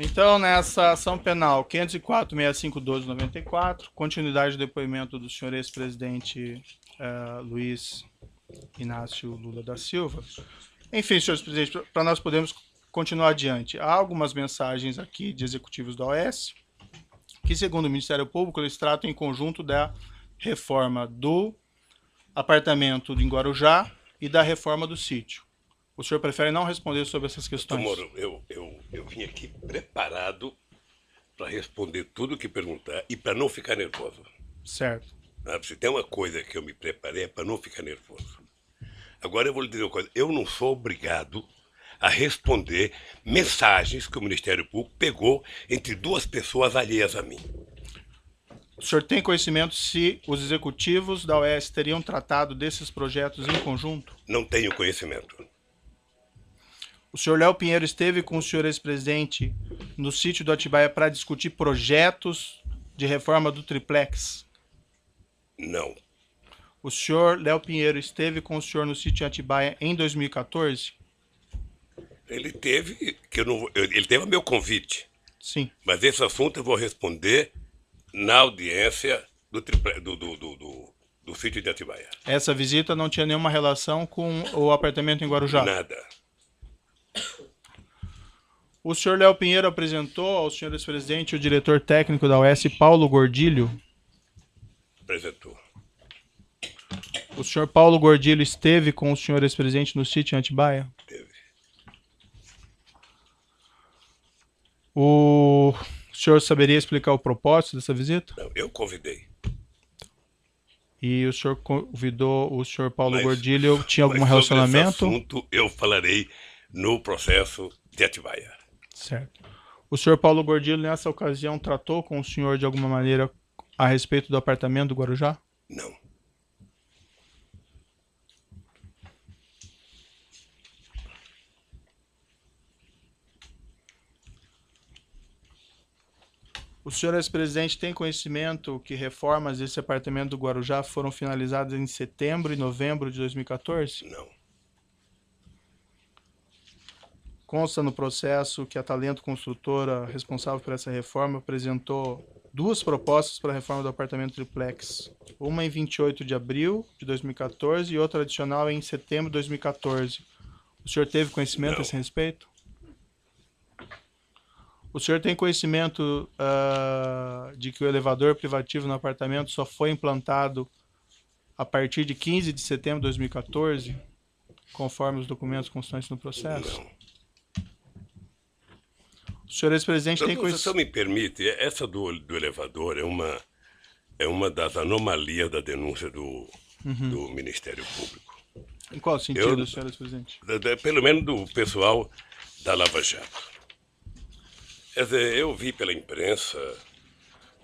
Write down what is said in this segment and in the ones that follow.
Então, nessa ação penal 504.6512/94, continuidade do depoimento do senhor ex-presidente Luiz Inácio Lula da Silva. Enfim, senhores presidentes, para nós podermos continuar adiante, há algumas mensagens aqui de executivos da OAS que, segundo o Ministério Público, eles tratam em conjunto da reforma do apartamento em Guarujá e da reforma do sítio. O senhor prefere não responder sobre essas questões? Moro, eu vim aqui preparado para responder tudo que perguntar e para não ficar nervoso. Certo. Se tem uma coisa que eu me preparei é para não ficar nervoso. Agora eu vou lhe dizer uma coisa, eu não sou obrigado a responder mensagens que o Ministério Público pegou entre duas pessoas alheias a mim. O senhor tem conhecimento se os executivos da OAS teriam tratado desses projetos em conjunto? Não tenho conhecimento. O senhor Léo Pinheiro esteve com o senhor ex-presidente no sítio do Atibaia para discutir projetos de reforma do triplex? Não. O senhor Léo Pinheiro esteve com o senhor no sítio Atibaia em 2014? Ele teve a meu convite. Sim. Mas esse assunto eu vou responder na audiência do sítio de Atibaia. Essa visita não tinha nenhuma relação com o apartamento em Guarujá? Nada. O senhor Léo Pinheiro apresentou ao senhor ex-presidente o diretor técnico da OAS, Paulo Gordilho? Apresentou. O senhor Paulo Gordilho esteve com o senhor ex-presidente no sítio em Atibaia? Teve. O senhor saberia explicar o propósito dessa visita? Não, eu convidei. E o senhor convidou o senhor Paulo Gordilho, tinha algum relacionamento? Sobre esse assunto eu falarei no processo de Atibaia. Certo. O senhor Paulo Gordilho, nessa ocasião, tratou com o senhor de alguma maneira a respeito do apartamento do Guarujá? Não. O senhor ex-presidente tem conhecimento que reformas desse apartamento do Guarujá foram finalizadas em setembro e novembro de 2014? Não. Consta no processo que a Talento Construtora, responsável por essa reforma, apresentou duas propostas para a reforma do apartamento triplex. Uma em 28 de abril de 2014 e outra adicional em setembro de 2014. O senhor teve conhecimento a esse respeito? O senhor tem conhecimento de que o elevador privativo no apartamento só foi implantado a partir de 15 de setembro de 2014, conforme os documentos constantes no processo? Não. O senhor ex-presidente tem conhecimento... Se o senhor me permite, essa do elevador é uma das anomalias da denúncia do Ministério Público. Em qual sentido, senhor ex-presidente? Pelo menos do pessoal da Lava Jato. Quer dizer, eu vi pela imprensa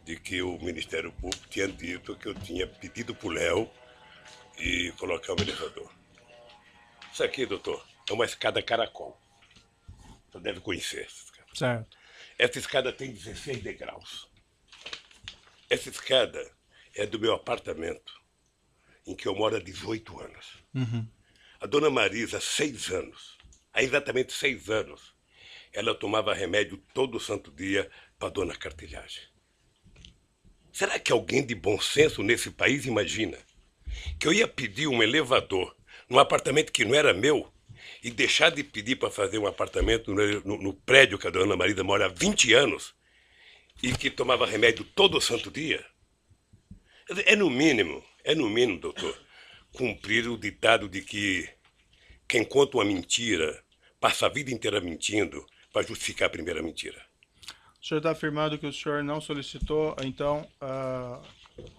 de que o Ministério Público tinha dito que eu tinha pedido para o Léo e colocar um elevador. Isso aqui, doutor, é uma escada caracol. Você deve conhecer essa escada. Certo. Essa escada tem 16 degraus. Essa escada é do meu apartamento, em que eu moro há 18 anos. A dona Marisa, 6 anos, há exatamente 6 anos, ela tomava remédio todo santo dia para dona Cartilhagem. Será que alguém de bom senso nesse país imagina que eu ia pedir um elevador num apartamento que não era meu e deixar de pedir para fazer um apartamento no prédio que a dona Marisa mora há 20 anos e que tomava remédio todo santo dia? É no mínimo, doutor, cumprir o ditado de que quem conta uma mentira passa a vida inteira mentindo para justificar a primeira mentira. O senhor está afirmando que o senhor não solicitou, então,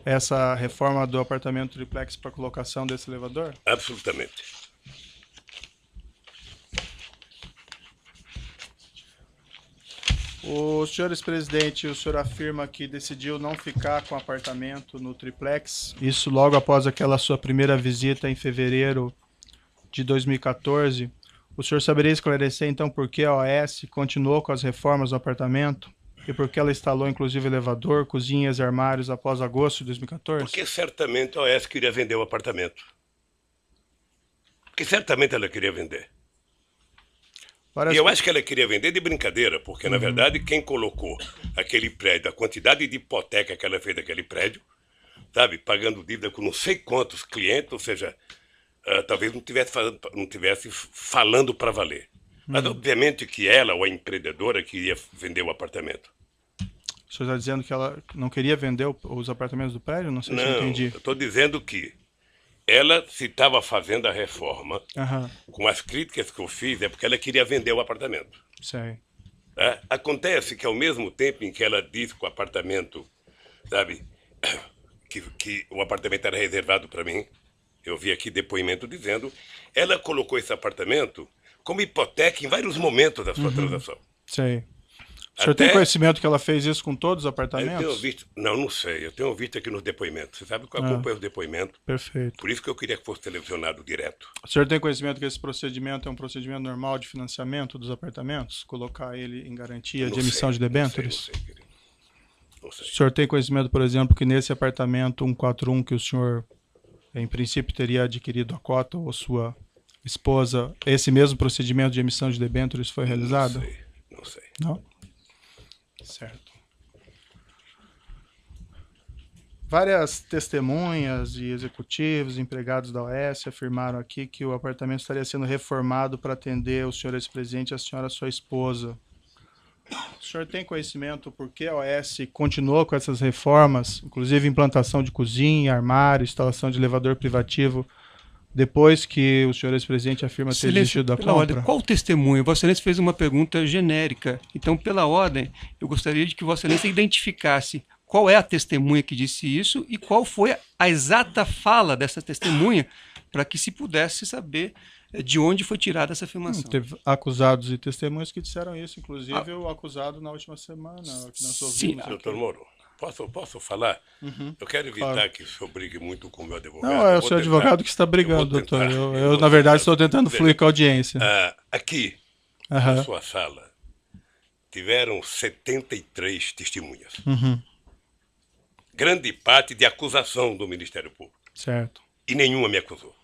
essa reforma do apartamento triplex para colocação desse elevador? Absolutamente. O senhor ex-presidente, o senhor afirma que decidiu não ficar com o apartamento no triplex, isso logo após aquela sua primeira visita em fevereiro de 2014. O senhor saberia esclarecer, então, por que a OAS continuou com as reformas no apartamento e por que ela instalou, inclusive, elevador, cozinhas e armários após agosto de 2014? Porque certamente a OAS queria vender o apartamento. Porque certamente ela queria vender. E eu acho que ela queria vender de brincadeira, porque, na verdade, quem colocou aquele prédio, a quantidade de hipoteca que ela fez daquele prédio, sabe, pagando dívida com não sei quantos clientes, ou seja, talvez não tivesse falando para valer. Mas, obviamente, que ela, ou a empreendedora, queria vender o apartamento. O senhor está dizendo que ela não queria vender os apartamentos do prédio? Não sei se eu entendi. Eu estou dizendo que ela, se estava fazendo a reforma, com as críticas que eu fiz, é porque ela queria vender o apartamento. Sei. Acontece que, ao mesmo tempo em que ela disse que o apartamento, sabe, que o apartamento era reservado para mim, eu vi aqui depoimento dizendo, ela colocou esse apartamento como hipoteca em vários momentos da sua transação. Sei. O senhor tem conhecimento que ela fez isso com todos os apartamentos? Eu tenho visto, não sei. Eu tenho visto aqui nos depoimentos. Você sabe que eu acompanho os depoimentos. Perfeito. Por isso que eu queria que fosse televisionado direto. O senhor tem conhecimento que esse procedimento é um procedimento normal de financiamento dos apartamentos? Colocar ele em garantia de emissão de debêntures? Não sei, querido. Não sei. O senhor tem conhecimento, por exemplo, que nesse apartamento 141 que o senhor, em princípio, teria adquirido a cota ou sua esposa, esse mesmo procedimento de emissão de debêntures foi realizado? Não sei. Não? Certo. Várias testemunhas e executivos, empregados da OAS afirmaram aqui que o apartamento estaria sendo reformado para atender o senhor ex-presidente e a senhora sua esposa. O senhor tem conhecimento por que a OAS continuou com essas reformas, inclusive implantação de cozinha, armário, instalação de elevador privativo, depois que o senhor ex-presidente afirma ter desistido da compra? Ordem, qual o testemunho? Vossa Excelência fez uma pergunta genérica. Então, pela ordem, eu gostaria de que Vossa Excelência identificasse qual é a testemunha que disse isso e qual foi a exata fala dessa testemunha para que se pudesse saber de onde foi tirada essa afirmação. Teve acusados e testemunhas que disseram isso, inclusive o acusado na última semana. Que nós ouvimos aqui. Doutor Moro, posso falar? Eu quero evitar que o senhor brigue muito com o meu advogado. Não, é o seu advogado que está brigando, doutor. Eu na verdade, estou tentando fluir com a audiência. Aqui, na sua sala, tiveram 73 testemunhas. Grande parte de acusação do Ministério Público. Certo. E nenhuma me acusou.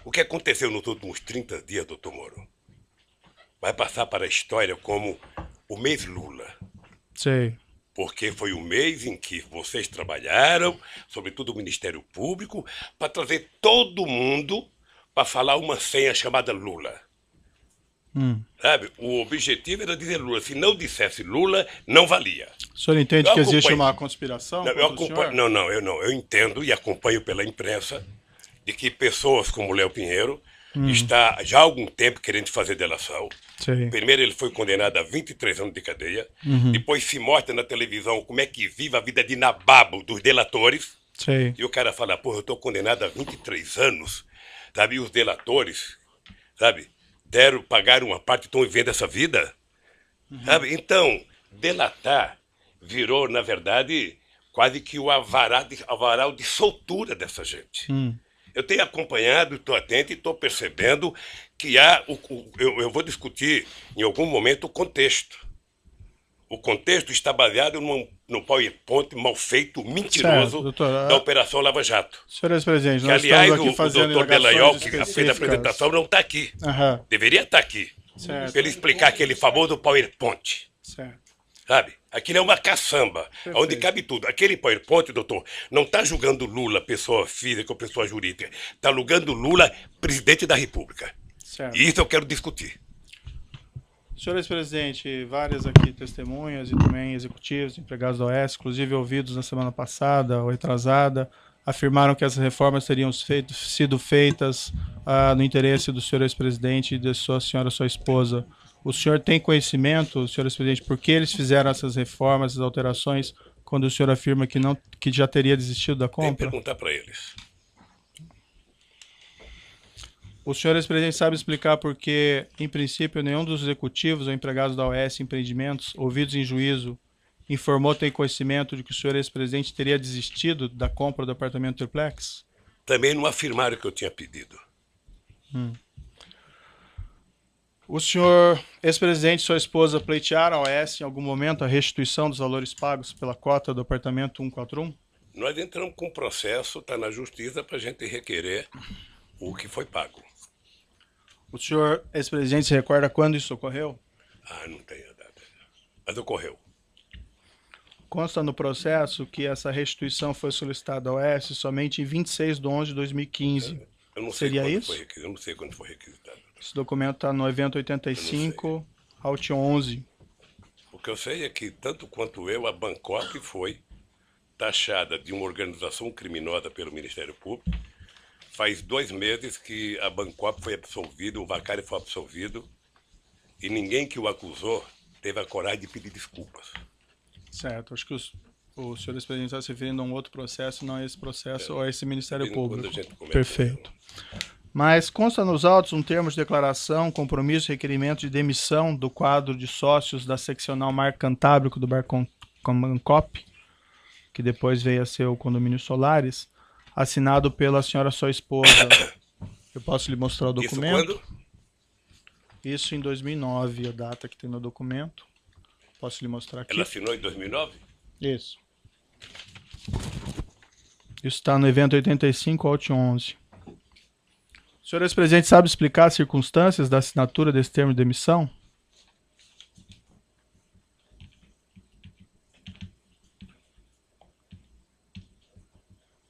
O que aconteceu nos últimos 30 dias, doutor Moro, vai passar para a história como o mês Lula. Sei. Porque foi o mês em que vocês trabalharam, sobretudo o Ministério Público, para trazer todo mundo para falar uma senha chamada Lula. Sabe? O objetivo era dizer Lula. Se não dissesse Lula, não valia. O senhor entende que existe uma conspiração? Eu entendo e acompanho pela imprensa de que pessoas como Léo Pinheiro está já há algum tempo querendo fazer delação. Sim. Primeiro ele foi condenado a 23 anos de cadeia, depois se mostra na televisão como é que vive a vida de nababo dos delatores. Sim. E o cara fala, eu estou condenado a 23 anos, sabe? E os delatores, sabe, pagaram uma parte e estão vivendo essa vida. Sabe? Então, delatar virou, na verdade, quase que o avaral de soltura dessa gente. Eu tenho acompanhado, estou atento e estou percebendo que eu vou discutir em algum momento o contexto. O contexto está baseado no PowerPoint mal feito, mentiroso, certo, doutor, da Operação Lava Jato. Senhor ex-presidente, que, nós aliás, estamos aqui fazendo o doutor Delayol, que específicas. fez a apresentação, não está aqui. Deveria estar aqui. Para ele explicar aquele famoso PowerPoint. Certo. Sabe? Aquilo é uma caçamba, onde cabe tudo. Aquele PowerPoint, doutor, não está julgando Lula, pessoa física ou pessoa jurídica. Está julgando Lula, presidente da República. Certo. E isso eu quero discutir. Senhor ex-presidente, várias aqui testemunhas e também executivos, empregados da OAS, inclusive ouvidos na semana passada ou retrasada, afirmaram que essas reformas teriam sido feitas no interesse do senhor ex-presidente e da sua esposa. O senhor tem conhecimento, senhor ex-presidente, por que eles fizeram essas reformas, essas alterações, quando o senhor afirma que já teria desistido da compra? Tem que perguntar para eles. O senhor ex-presidente sabe explicar por que, em princípio, nenhum dos executivos ou empregados da OAS Empreendimentos, ouvidos em juízo, informou ter conhecimento de que o senhor ex-presidente teria desistido da compra do apartamento triplex? Também não afirmaram que eu tinha pedido. O senhor ex-presidente e sua esposa pleitearam a OAS em algum momento a restituição dos valores pagos pela cota do apartamento 141? Nós entramos com um processo, está na justiça, para a gente requerer o que foi pago. O senhor, ex-presidente, se recorda quando isso ocorreu? Ah, não tenho a data. Mas ocorreu. Consta no processo que essa restituição foi solicitada ao Oeste somente em 26 de 11 de 2015. Eu não sei Seria quando isso? foi requisitado. Eu não sei quando foi requisitado. Esse documento está no evento 85, Alt 11. O que eu sei é que, tanto quanto eu, a Bangkok foi taxada de uma organização criminosa pelo Ministério Público. Faz 2 meses que a Bangkok foi absolvida, o Vacari foi absolvido, e ninguém que o acusou teve a coragem de pedir desculpas. Certo, acho que o senhor ex-presidente está se referindo a um outro processo, não a esse processo ou a esse Ministério Público. Perfeito. Mas consta nos autos um termo de declaração, compromisso e requerimento de demissão do quadro de sócios da seccional Mar Cantábrico do Bar Bangkok, que depois veio a ser o Condomínio Solares, assinado pela senhora sua esposa. Eu posso lhe mostrar o documento? Isso quando? Isso em 2009, a data que tem no documento. Posso lhe mostrar aqui? Ela assinou em 2009? Isso. Isso está no evento 85, Alt 11. O senhor ex-presidente sabe explicar as circunstâncias da assinatura desse termo de demissão?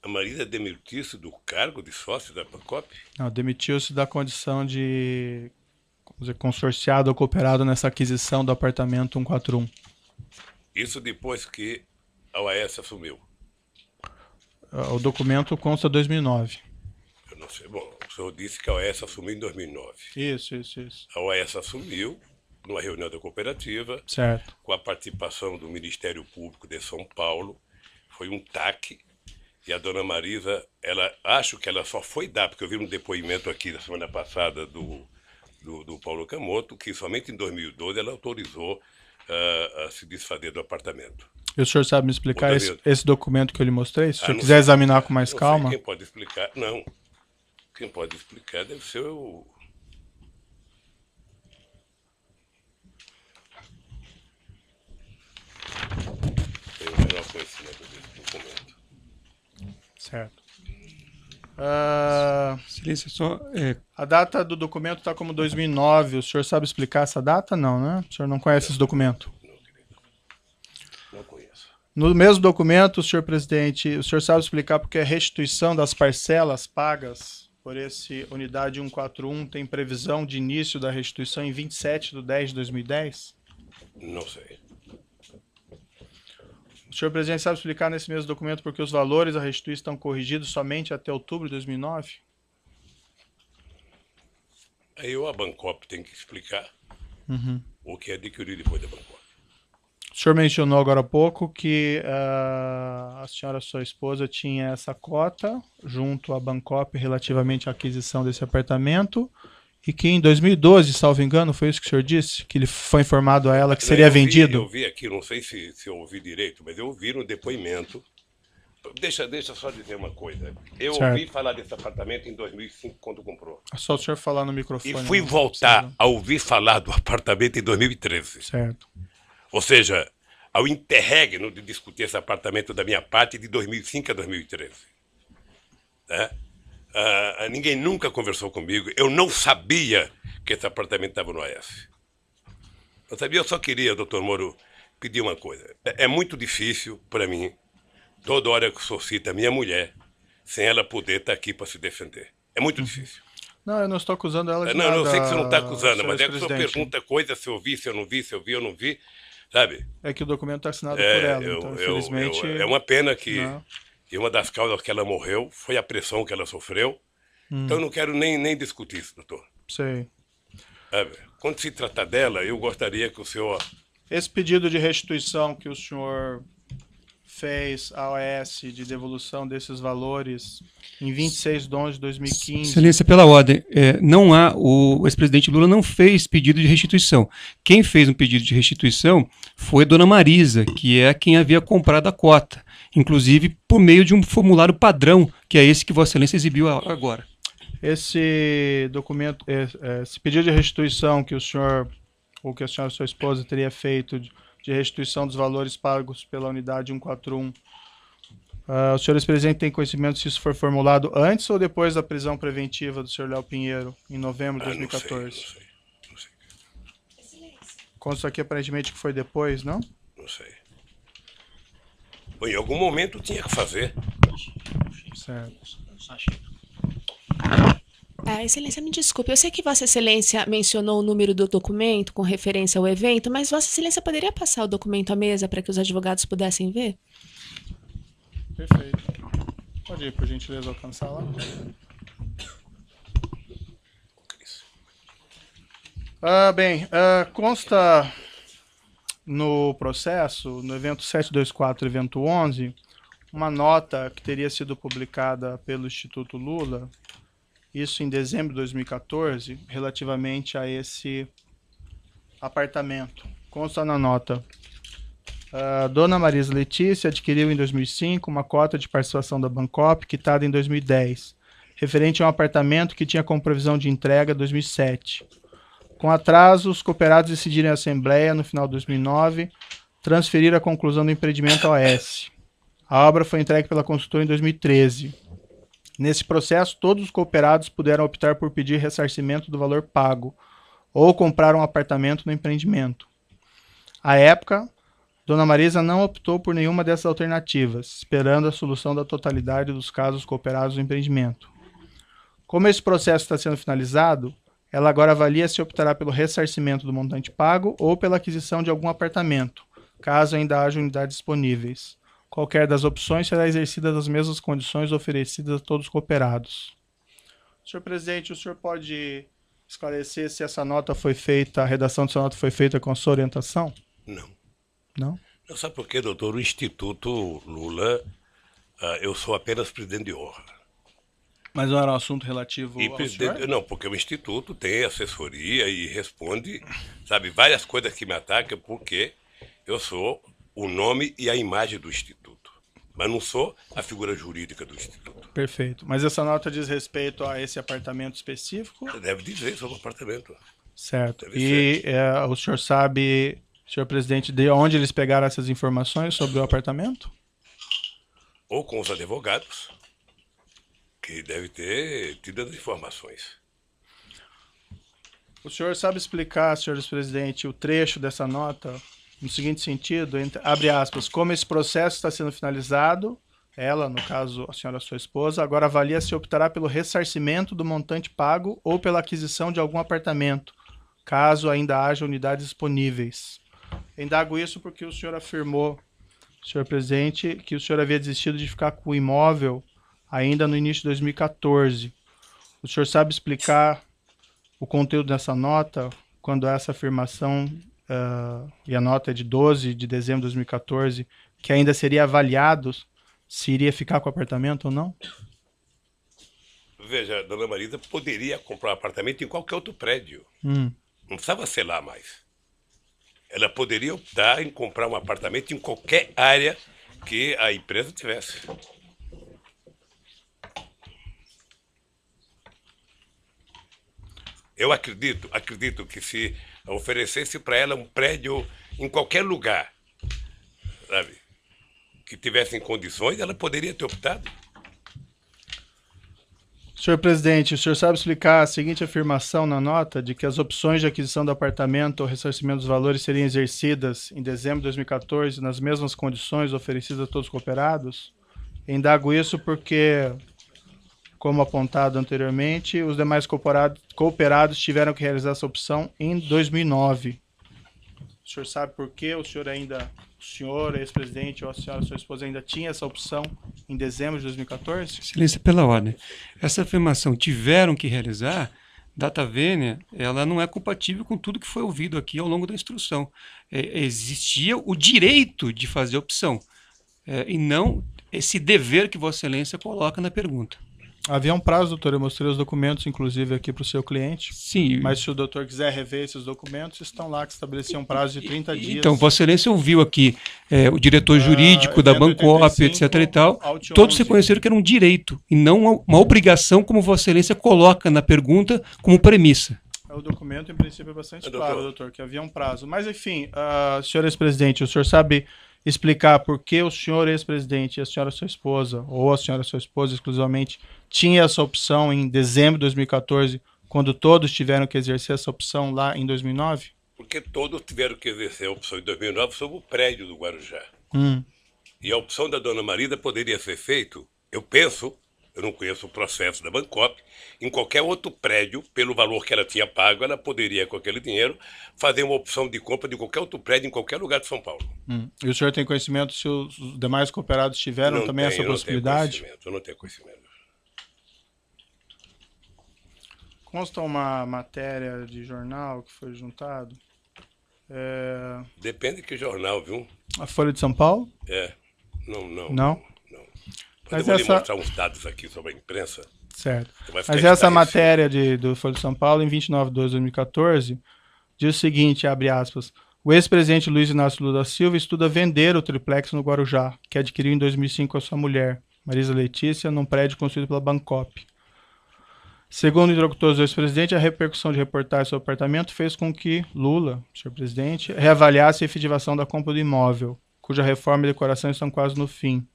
A Marisa demitiu-se do cargo de sócio da Bangkok? Não, demitiu-se da condição de, vamos dizer, consorciado ou cooperado nessa aquisição do apartamento 141. Isso depois que a OAS assumiu? O documento consta 2009. Eu não sei. Bom, o senhor disse que a OAS assumiu em 2009. Isso. A OAS assumiu numa reunião da cooperativa, Certo. com a participação do Ministério Público de São Paulo. Foi um TAC. E a dona Marisa, acho que ela só foi dar, porque eu vi um depoimento aqui da semana passada do Paulo Camoto, que somente em 2012 ela autorizou a se desfazer do apartamento. E o senhor sabe me explicar esse documento que eu lhe mostrei? Se o senhor quiser sei, examinar com mais não calma. sei quem pode explicar. Não. Quem pode explicar deve ser o... Tenho o menor conhecimento desse documento. Certo. Silêncio, só. A data do documento está como 2009. O senhor sabe explicar essa data? Não, né? O senhor não conhece esse documento? Não, querido. Não conheço. No mesmo documento, senhor presidente, o senhor sabe explicar porque a restituição das parcelas pagas por esse unidade 141 tem previsão de início da restituição em 27/10/2010? Não sei. O senhor presidente sabe explicar nesse mesmo documento porque os valores da restituição estão corrigidos somente até outubro de 2009? Aí a Bangkok tem que explicar o que adquiriu depois da Bangkok. O senhor mencionou agora há pouco que a senhora, sua esposa, tinha essa cota junto à Bangkok relativamente à aquisição desse apartamento e que em 2012, salvo engano, foi isso que o senhor disse? Que ele foi informado a ela que seria vendido? Eu vi aqui, não sei se eu ouvi direito, mas eu ouvi no depoimento. Deixa só dizer uma coisa. Eu ouvi falar desse apartamento em 2005, quando comprou. É só o senhor falar no microfone. E fui voltar a ouvir falar do apartamento em 2013. Certo. Ou seja, ao interregno de discutir esse apartamento da minha parte de 2005 a 2013. Né? Ninguém nunca conversou comigo. Eu não sabia que esse apartamento estava no AS. Não sabia, eu só queria, doutor Moro, pedir uma coisa. É muito difícil para mim, toda hora que o senhor cita a minha mulher, sem ela poder estar aqui para se defender. É muito difícil. Não, eu não estou acusando ela de nada. Não, eu sei que você não está acusando, mas é que o senhor pergunta coisa, se eu vi, se eu não vi, se eu vi ou não vi, sabe? É que o documento está assinado por ela, então, infelizmente... É uma pena que... E uma das causas que ela morreu foi a pressão que ela sofreu. Então eu não quero nem discutir isso, doutor. Sei. Quando se trata dela, eu gostaria que o senhor... Esse pedido de restituição que o senhor fez à OAS de devolução desses valores em 26 de 11 de 2015... Excelência, pela ordem, o ex-presidente Lula não fez pedido de restituição. Quem fez um pedido de restituição foi a dona Marisa, que é quem havia comprado a cota. Inclusive por meio de um formulário padrão, que é esse que Vossa Excelência exibiu agora. Esse documento, esse pedido de restituição que o senhor, ou que a senhora e sua esposa teria feito de restituição dos valores pagos pela unidade 141, Os senhores presidentes têm conhecimento se isso foi formulado antes ou depois da prisão preventiva do senhor Léo Pinheiro, em novembro de 2014? Não sei. Consta aqui aparentemente que foi depois, não? Não sei. Bom, em algum momento tinha que fazer. Certo. Excelência, me desculpe, eu sei que Vossa Excelência mencionou o número do documento com referência ao evento, mas Vossa Excelência poderia passar o documento à mesa para que os advogados pudessem ver? Perfeito. Pode ir, por gentileza, alcançar lá. Consta no processo, no evento 724, evento 11, uma nota que teria sido publicada pelo Instituto Lula, isso em dezembro de 2014, relativamente a esse apartamento. Consta na nota: Dona Marisa Letícia adquiriu em 2005 uma cota de participação da Bancop, quitada em 2010, referente a um apartamento que tinha como previsão de entrega em 2007. Com atraso, os cooperados decidiram em assembleia, no final de 2009, transferir a conclusão do empreendimento ao AS. A obra foi entregue pela consultora em 2013. Nesse processo, todos os cooperados puderam optar por pedir ressarcimento do valor pago ou comprar um apartamento no empreendimento. À época, Dona Marisa não optou por nenhuma dessas alternativas, esperando a solução da totalidade dos casos cooperados no empreendimento. Como esse processo está sendo finalizado, ela agora avalia se optará pelo ressarcimento do montante pago ou pela aquisição de algum apartamento, caso ainda haja unidades disponíveis. Qualquer das opções será exercida nas mesmas condições oferecidas a todos os cooperados. Senhor presidente, o senhor pode esclarecer se essa nota foi feita, a redação dessa nota foi feita com a sua orientação? Não. Não? Não sabe por quê, doutor? O Instituto Lula, eu sou apenas presidente de honra. Mas não era um assunto relativo ao senhor? Não, porque o Instituto tem assessoria e responde, sabe, várias coisas que me atacam, porque eu sou o nome e a imagem do Instituto, mas não sou a figura jurídica do Instituto. Perfeito. Mas essa nota diz respeito a esse apartamento específico? Deve dizer sobre o apartamento. Certo. Deve E o senhor sabe, senhor presidente, de onde eles pegaram essas informações sobre o apartamento? Ou com os advogados, que deve ter tido as informações. O senhor sabe explicar, senhor presidente, o trecho dessa nota no seguinte sentido, abre aspas, como esse processo está sendo finalizado, ela, no caso, a senhora sua esposa, agora avalia se optará pelo ressarcimento do montante pago ou pela aquisição de algum apartamento, caso ainda haja unidades disponíveis. Indago isso porque o senhor afirmou, senhor presidente, que o senhor havia desistido de ficar com o imóvel ainda no início de 2014. O senhor sabe explicar o conteúdo dessa nota, quando essa afirmação, e a nota é de 12 de dezembro de 2014, que ainda seria avaliado se iria ficar com o apartamento ou não? Veja, Dona Marisa poderia comprar um apartamento em qualquer outro prédio. Não precisava ser lá mais. Ela poderia optar em comprar um apartamento em qualquer área que a empresa tivesse. Eu acredito que se oferecesse para ela um prédio em qualquer lugar, sabe, que tivesse em condições, ela poderia ter optado. Senhor presidente, o senhor sabe explicar a seguinte afirmação na nota de que as opções de aquisição do apartamento ou ressarcimento dos valores seriam exercidas em dezembro de 2014 nas mesmas condições oferecidas a todos os cooperados? Indago isso porque, como apontado anteriormente, os demais cooperados tiveram que realizar essa opção em 2009. O senhor sabe por quê? O senhor, ex-presidente, ou a senhora, sua esposa, ainda tinha essa opção em dezembro de 2014? Excelência, pela ordem. Essa afirmação, tiveram que realizar, data vênia, ela não é compatível com tudo que foi ouvido aqui ao longo da instrução. Existia o direito de fazer opção, e não esse dever que Vossa Excelência coloca na pergunta. Havia um prazo, doutor, eu mostrei os documentos, inclusive, aqui para o seu cliente. Sim. Mas se o doutor quiser rever esses documentos, estão lá, que estabeleciam um prazo de 30 dias. Então, Vossa Excelência ouviu aqui o diretor jurídico da Bancop, etc. e tal. Todos reconheceram que era um direito e não uma obrigação, como Vossa Excelência coloca na pergunta como premissa. O documento, em princípio, é bastante claro, doutor, que havia um prazo. Mas, enfim, senhor ex-presidente, o senhor sabe explicar por que o senhor ex-presidente e a senhora sua esposa, ou a senhora sua esposa exclusivamente, tinha essa opção em dezembro de 2014, quando todos tiveram que exercer essa opção lá em 2009? Porque todos tiveram que exercer a opção em 2009 sobre o prédio do Guarujá. E a opção da dona Marisa poderia ser feito, eu penso, eu não conheço o processo da Bancop, em qualquer outro prédio, pelo valor que ela tinha pago, ela poderia, com aquele dinheiro, fazer uma opção de compra de qualquer outro prédio em qualquer lugar de São Paulo. E o senhor tem conhecimento se os demais cooperados tiveram Não também tenho, essa possibilidade? Eu não tenho conhecimento. Consta uma matéria de jornal que foi juntado. Depende de que jornal, viu? A Folha de São Paulo? Não? Não? Mas eu vou lhe mostrar uns dados aqui sobre a imprensa. Certo. Vai ficar Mas essa esclarecido. matéria do Folha de São Paulo, em 29 de 2014, diz o seguinte, abre aspas, o ex-presidente Luiz Inácio Lula da Silva estuda vender o triplex no Guarujá, que adquiriu em 2005 com a sua mulher, Marisa Letícia, num prédio construído pela Bancop. Segundo interlocutores do ex-presidente, a repercussão de reportagem sobre o apartamento fez com que Lula, senhor presidente, reavaliasse a efetivação da compra do imóvel, cuja reforma e decoração estão quase no fim.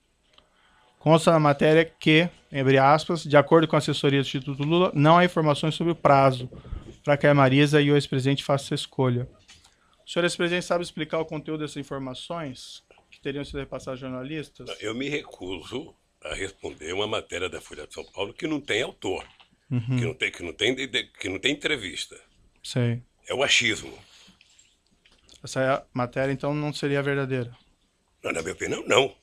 Consta na matéria que, abre aspas, de acordo com a assessoria do Instituto Lula, não há informações sobre o prazo para que a Marisa e o ex-presidente façam essa escolha. O senhor ex-presidente sabe explicar o conteúdo dessas informações que teriam sido repassadas aos jornalistas? Eu me recuso a responder uma matéria da Folha de São Paulo que não tem autor, que não tem entrevista. Sei. É o achismo. Essa matéria, então, não seria verdadeira? Não, na minha opinião, não.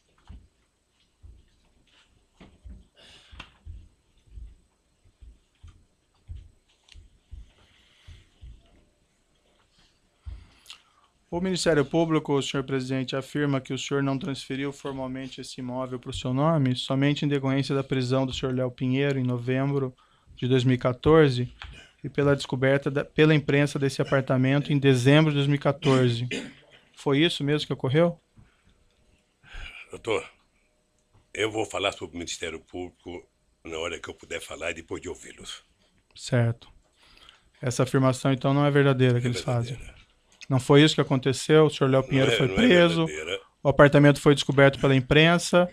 O Ministério Público, senhor presidente, afirma que o senhor não transferiu formalmente esse imóvel para o seu nome, somente em decorrência da prisão do senhor Léo Pinheiro, em novembro de 2014, e pela descoberta pela imprensa desse apartamento em dezembro de 2014. Foi isso mesmo que ocorreu? Doutor, eu vou falar sobre o Ministério Público na hora que eu puder falar e depois de ouvi-los. Certo. Essa afirmação, então, não é verdadeira que eles verdadeira. fazem. Não foi isso que aconteceu? O senhor Léo Pinheiro foi não preso, é verdadeira. o apartamento foi descoberto pela imprensa,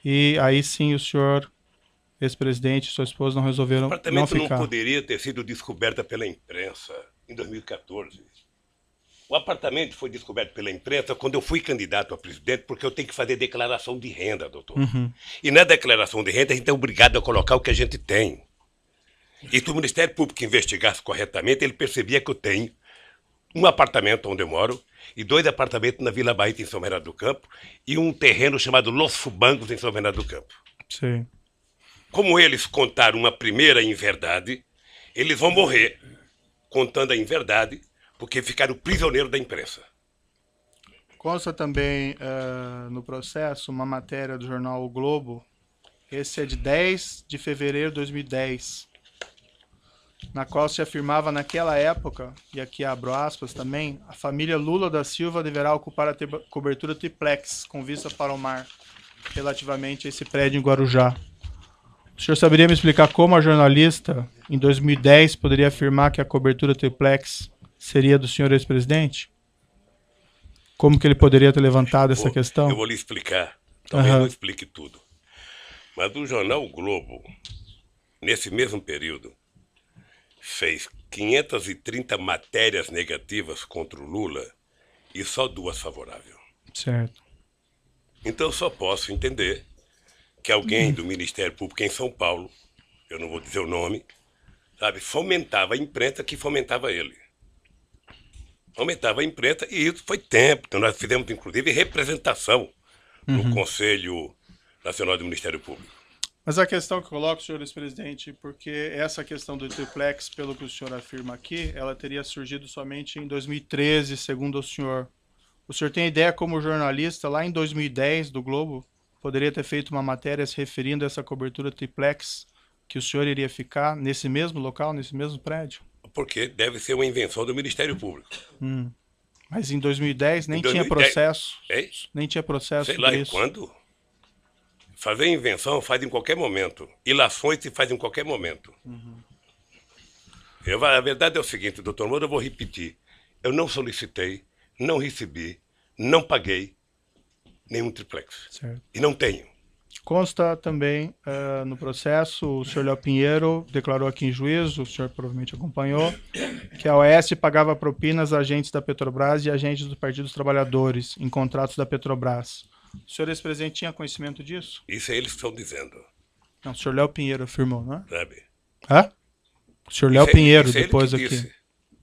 e aí sim o senhor, ex-presidente e sua esposa não resolveram O não apartamento não ficar. poderia ter sido descoberto pela imprensa em 2014. O apartamento foi descoberto pela imprensa quando eu fui candidato a presidente, porque eu tenho que fazer declaração de renda, doutor. E na declaração de renda a gente é obrigado a colocar o que a gente tem. E se o Ministério Público investigasse corretamente, ele percebia que eu tenho um apartamento onde eu moro e 2 apartamentos na Vila Bahia, em São Bernardo do Campo, e um terreno chamado Los Fubangos, em São Bernardo do Campo. Sim. Como eles contaram uma primeira inverdade, eles vão morrer contando a inverdade, porque ficaram prisioneiros da imprensa. Consta também no processo uma matéria do jornal O Globo, esse é de 10 de fevereiro de 2010, na qual se afirmava naquela época, e aqui abro aspas também, a família Lula da Silva deverá ocupar a cobertura triplex, com vista para o mar, relativamente a esse prédio em Guarujá. O senhor saberia me explicar como a jornalista, em 2010, poderia afirmar que a cobertura triplex seria do senhor ex-presidente? Como que ele poderia ter levantado essa questão? Eu vou lhe explicar. Talvez não explique tudo. Mas o jornal o Globo, nesse mesmo período, fez 530 matérias negativas contra o Lula e só 2 favoráveis. Certo. Então eu só posso entender que alguém do Ministério Público em São Paulo, eu não vou dizer o nome, sabe, fomentava a imprensa que fomentava ele. Fomentava a imprensa e isso foi tempo. Então nós fizemos, inclusive, representação no Conselho Nacional do Ministério Público. Mas a questão que eu coloco, senhor ex-presidente, porque essa questão do triplex, pelo que o senhor afirma aqui, ela teria surgido somente em 2013, segundo o senhor. O senhor tem ideia como jornalista, lá em 2010, do Globo, poderia ter feito uma matéria se referindo a essa cobertura triplex, que o senhor iria ficar nesse mesmo local, nesse mesmo prédio? Porque deve ser uma invenção do Ministério Público. Mas em 2010 nem Em tinha 2010, processo. é? Nem tinha processo Sei sobre lá em isso. quando. Fazer invenção faz em qualquer momento. Ilações se faz em qualquer momento. A verdade é o seguinte, doutor Moura, eu vou repetir. Eu não solicitei, não recebi, não paguei nenhum triplex. Certo. E não tenho. Consta também no processo, o senhor Léo Pinheiro declarou aqui em juízo, o senhor provavelmente acompanhou, que a OAS pagava propinas a agentes da Petrobras e agentes do Partido dos Trabalhadores em contratos da Petrobras. O senhor ex-presidente tinha conhecimento disso? Isso eles estão dizendo, Não, o senhor Léo Pinheiro afirmou, não é? sabe? Hã? O senhor Léo Pinheiro, Isso é ele depois que aqui. disse.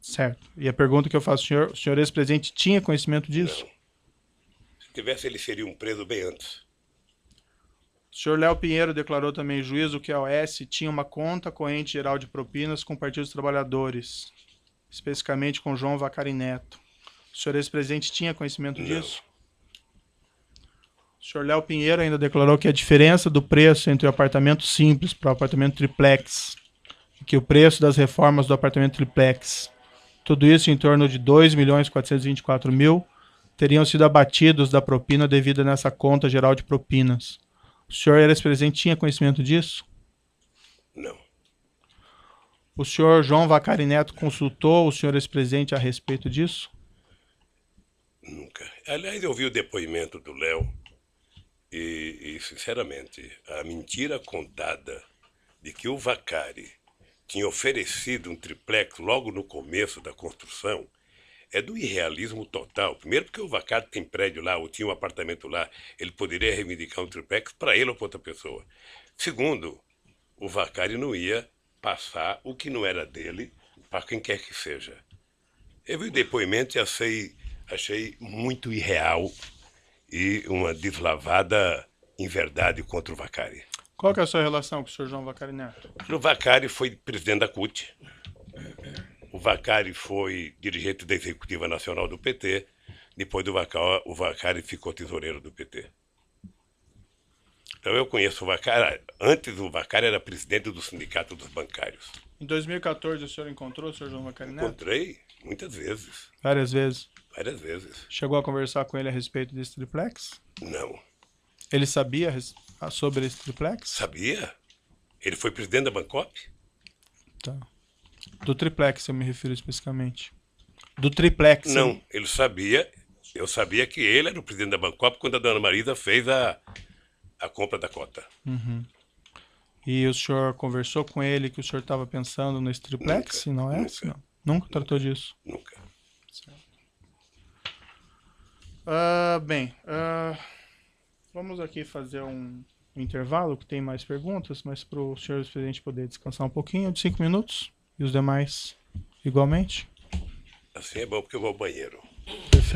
Certo. E a pergunta que eu faço, o senhor ex-presidente tinha conhecimento disso? Não. Se tivesse, eles seriam presos bem antes. O senhor Léo Pinheiro declarou também em juízo que a OAS tinha uma conta corrente geral de propinas com o Partido dos Trabalhadores, especificamente com João Vacari Neto. O senhor ex-presidente tinha conhecimento disso? O senhor Léo Pinheiro ainda declarou que a diferença do preço entre o apartamento simples para o apartamento triplex, que o preço das reformas do apartamento triplex, tudo isso em torno de 2.424.000, teriam sido abatidos da propina devida nessa conta geral de propinas. O senhor ex-presidente tinha conhecimento disso? Não. O senhor João Vacari Neto consultou o senhor ex-presidente a respeito disso? Nunca. Aliás, eu vi o depoimento do Léo e, sinceramente, a mentira contada de que o Vacari tinha oferecido um triplex logo no começo da construção é do irrealismo total. Primeiro porque o Vacari tem prédio lá, ou tinha um apartamento lá, ele poderia reivindicar um triplex para ele ou para outra pessoa. Segundo, o Vacari não ia passar o que não era dele para quem quer que seja. Eu vi o depoimento e achei muito irreal e uma deslavada inverdade contra o Vacari. Qual que é a sua relação com o senhor João Vacari Neto? O Vacari foi presidente da CUT. O Vacari foi dirigente da Executiva Nacional do PT. Depois do Vacari, o Vacari ficou tesoureiro do PT. Então eu conheço o Vacari. Antes o Vacari era presidente do Sindicato dos Bancários. Em 2014 o senhor encontrou o senhor João Vacari Neto? Encontrei muitas vezes. Várias vezes. Várias vezes. Chegou a conversar com ele a respeito desse triplex? Não. Ele sabia sobre esse triplex? Sabia? Ele foi presidente da Bancop? Tá. Do triplex eu me refiro especificamente. Do triplex. Não, ele sabia. Eu sabia que ele era o presidente da Bancop quando a dona Marisa fez a compra da cota. Uhum. E o senhor conversou com ele que o senhor estava pensando nesse triplex? Nunca, Não é? nunca. Não. Nunca tratou disso? Nunca. Bem, vamos aqui fazer um intervalo, que tem mais perguntas, mas para o senhor presidente poder descansar um pouquinho, de 5 minutos, e os demais igualmente. Assim é bom porque eu vou ao banheiro. Perfeito.